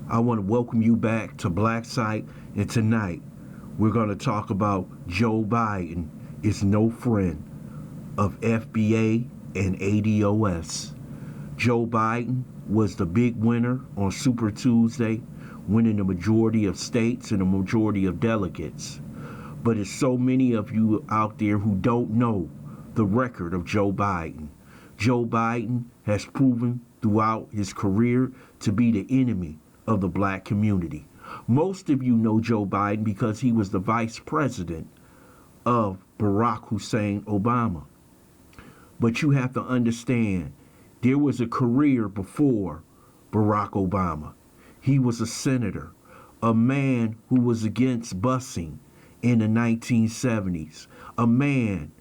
I want to welcome you back to Black Site, and tonight we're going to talk about Joe Biden is no friend of FBA and ADOS. Joe Biden was the big winner on Super Tuesday, winning the majority of states and the majority of delegates. But there's so many of you out there who don't know the record of Joe Biden. Joe Biden has proven throughout his career to be the enemy of the black community. Most of you know Joe Biden because he was the vice president of Barack Hussein Obama. But you have to understand, there was a career before Barack Obama. He was a senator, a man who was against busing in the 1970s, a man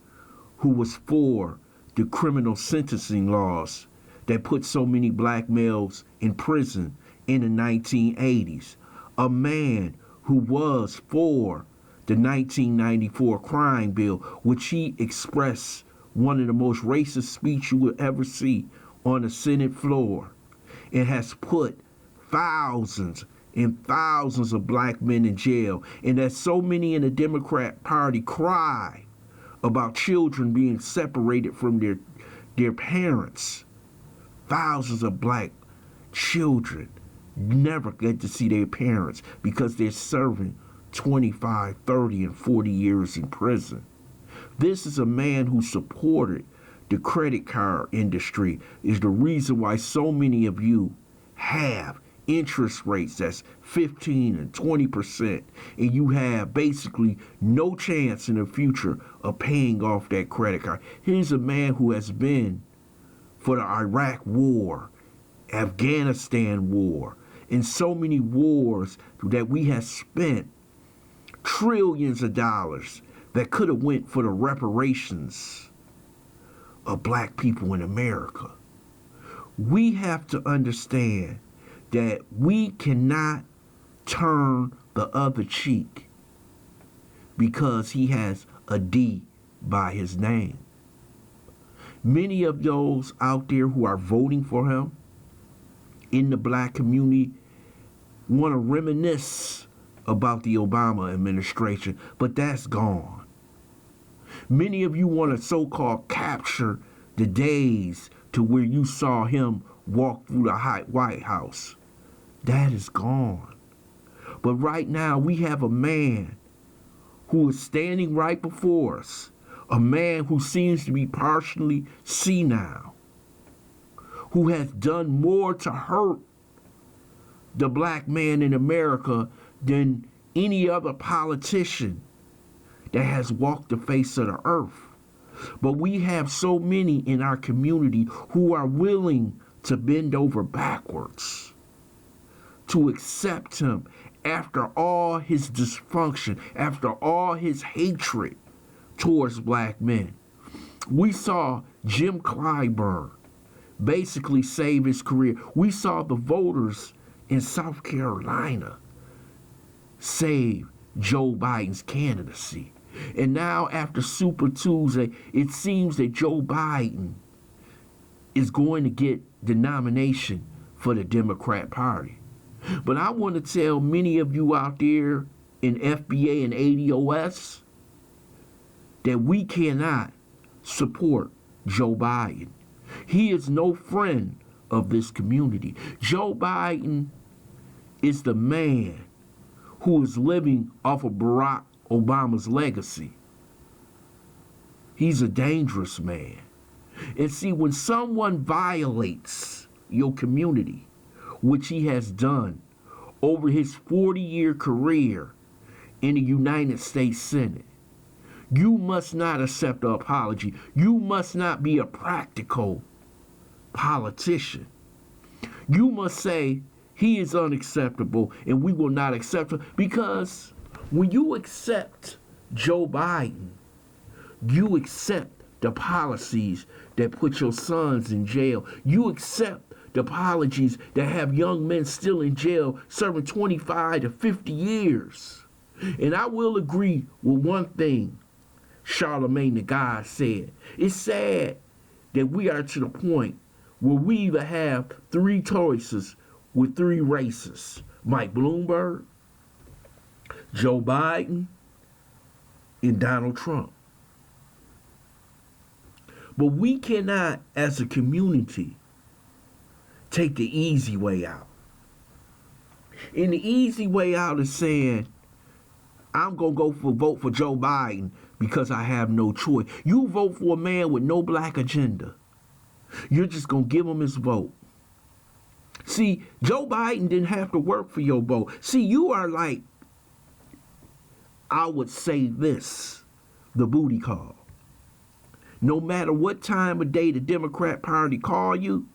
who was for the criminal sentencing laws that put so many black males in prison in the 1980s, a man who was for the 1994 crime bill, which he expressed one of the most racist speech you will ever see on the Senate floor. It has put thousands and thousands of black men in jail, and that so many in the Democrat Party cry about children being separated from their parents. Thousands of black children never get to see their parents because they're serving 25, 30, and 40 years in prison. This is a man who supported the credit card industry, is the reason why so many of you have interest rates that's 15 and 20%, and you have basically no chance in the future of paying off that credit card. Here's a man who has been for the Iraq War, Afghanistan War, and so many wars that we have spent trillions of dollars that could have went for the reparations of black people in America. We have to understand that we cannot turn the other cheek because he has a D by his name. Many of those out there who are voting for him in the black community want to reminisce about the Obama administration, but that's gone. Many of you want to so-called capture the days to where you saw him walk through the White House. That is gone. But right now we have a man who is standing right before us, a man who seems to be partially senile, who has done more to hurt the black man in America than any other politician that has walked the face of the earth. But we have so many in our community who are willing to bend over backwards to accept him after all his dysfunction, after all his hatred towards black men. We saw Jim Clyburn basically save his career. We saw the voters in South Carolina save Joe Biden's candidacy. And now after Super Tuesday, it seems that Joe Biden is going to get the nomination for the Democrat Party. But I want to tell many of you out there in FBA and ADOS that we cannot support Joe Biden. He is no friend of this community. Joe Biden is the man who is living off of Barack Obama's legacy. He's a dangerous man. And see, when someone violates your community, which he has done over his 40-year career in the United States Senate, you must not accept an apology. You must not be a practical politician. You must say he is unacceptable and we will not accept him, because when you accept Joe Biden, you accept the policies that put your sons in jail. You accept the policies that have young men still in jail serving 25 to 50 years. And I will agree with one thing Charlemagne the God said. It's sad that we are to the point where we either have three choices with three races: Mike Bloomberg, Joe Biden, and Donald Trump. But we cannot, as a community, take the easy way out. And the easy way out is saying, I'm going to vote for Joe Biden because I have no choice. You vote for a man with no black agenda. You're just going to give him his vote. See, Joe Biden didn't have to work for your vote. See, you are like, I would say this, the booty call. No matter what time of day the Democrat Party call you,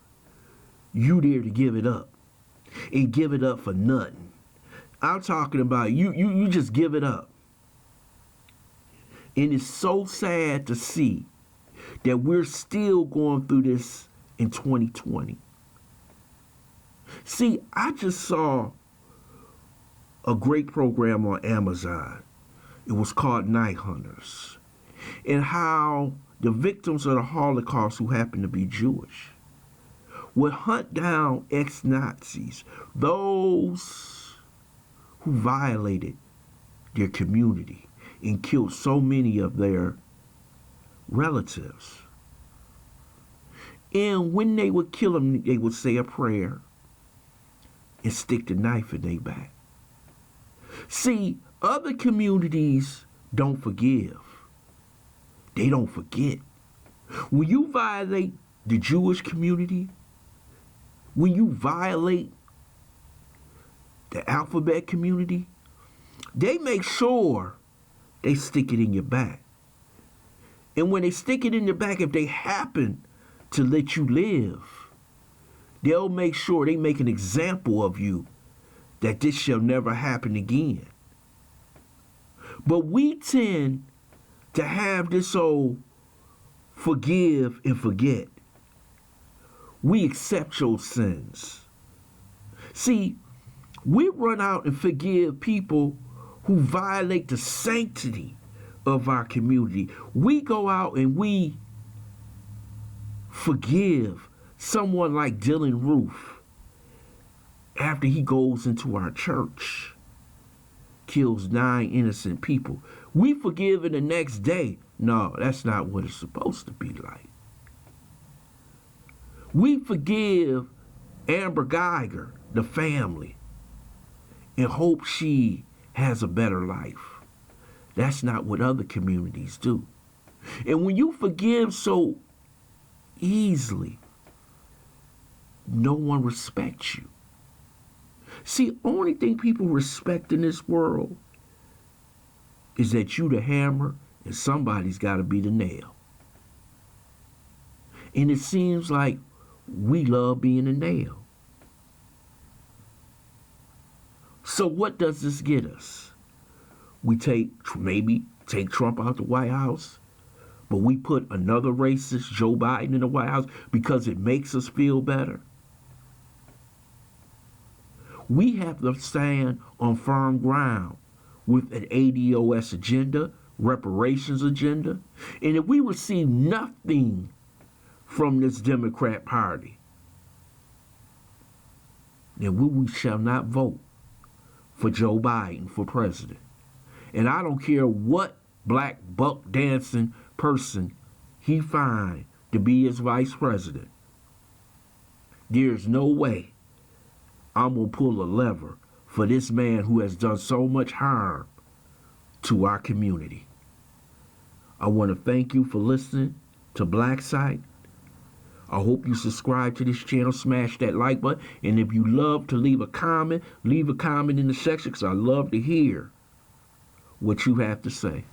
you there to give it up. And give it up for nothing. I'm talking about you just give it up. And it's so sad to see that we're still going through this in 2020. See, I just saw a great program on Amazon. It was called Night Hunters. And how the victims of the Holocaust who happen to be Jewish would hunt down ex-Nazis, those who violated their community and killed so many of their relatives. And when they would kill them, they would say a prayer and stick the knife in their back. See, other communities don't forgive. They don't forget. When you violate the Jewish community, when you violate the alphabet community, they make sure they stick it in your back. And when they stick it in your back, if they happen to let you live, they'll make sure they make an example of you that this shall never happen again. But we tend to have this old forgive and forget. We accept your sins. See, we run out and forgive people who violate the sanctity of our community. We go out and we forgive someone like Dylan Roof after he goes into our church, kills 9 innocent people. We forgive in the next day. No, that's not what it's supposed to be like. We forgive Amber Geiger, the family, and hope she has a better life. That's not what other communities do. And when you forgive so easily, no one respects you. See, only thing people respect in this world is that you the hammer and somebody's got to be the nail. And it seems like we love being a nail. So what does this get us? We maybe take Trump out the White House, but we put another racist, Joe Biden, in the White House because it makes us feel better. We have to stand on firm ground with an ADOS agenda, reparations agenda, and if we receive nothing from this Democrat Party, then we shall not vote for Joe Biden for president. And I don't care what black buck dancing person he find to be his vice president. There's no way I'm going to pull a lever for this man who has done so much harm to our community. I want to thank you for listening to Black Site. I hope you subscribe to this channel, smash that like button, and if you love to leave a comment in the section because I love to hear what you have to say.